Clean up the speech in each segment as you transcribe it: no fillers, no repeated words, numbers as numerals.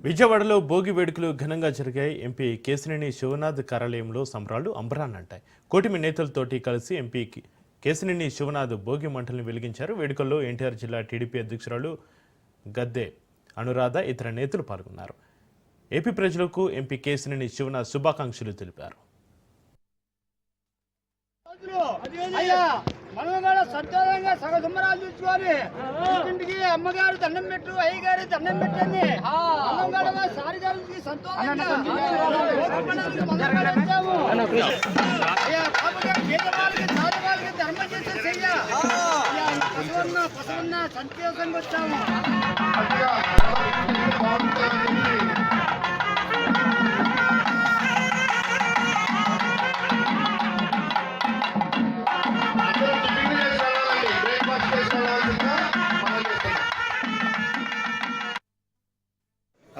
విజయవాడలో భోగి వేడుకలు ఘనంగా జరిగాయి. ఎంపీ కేశినేని శివనాథ్ కార్యాలయంలో సంబరాలు అంబరాన్నంటాయి. కూటమి నేతలతోటి కలిసి ఎంపీ కేశినేని శివనాథ్ భోగి మంటలను వెలిగించారు. వేడుకల్లో ఎన్టీఆర్ జిల్లా టీడీపీ అధ్యక్షురాలు గద్దె అనురాధ ఇతర నేతలు పాల్గొన్నారు. ఏపీ ప్రజలకు ఎంపీ కేశినేని శివనాథ్ శుభాకాంక్షలు తెలిపారు. మనం కూడా సంతోషంగా సగ సుమ్మరాలు చూసుకొని ఇంటికి అమ్మగారు దండం పెట్టు అయ్యగారు దండం పెట్టండి. మనం కూడా సారి గారికి సంతోషంగా ధర్మం చేసే చెయ్య పసవన్న సంతోషంగా వచ్చాము.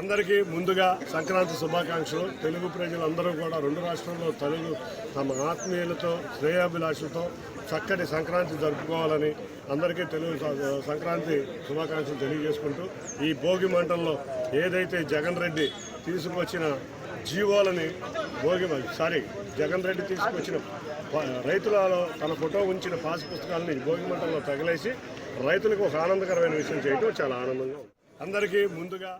అందరికీ ముందుగా సంక్రాంతి శుభాకాంక్షలు. తెలుగు ప్రజలందరూ కూడా రెండు రాష్ట్రాల్లో తెలుగు తమ ఆత్మీయులతో శ్రేయాభిలాషులతో చక్కటి సంక్రాంతి జరుపుకోవాలని అందరికీ తెలుగు సంక్రాంతి శుభాకాంక్షలు తెలియజేసుకుంటూ ఈ భోగి మంటల్లో ఏదైతే జగన్ రెడ్డి తీసుకొచ్చిన జీవోలని జగన్ రెడ్డి తీసుకొచ్చిన రైతులలో తన ఫోటో ఉంచిన పాస్ పుస్తకాలని భోగి మంటల్లో తగిలేసి రైతులకు ఒక ఆనందకరమైన విషయం చేయడం చాలా ఆనందంగా ఉంది. అందరికీ ముందుగా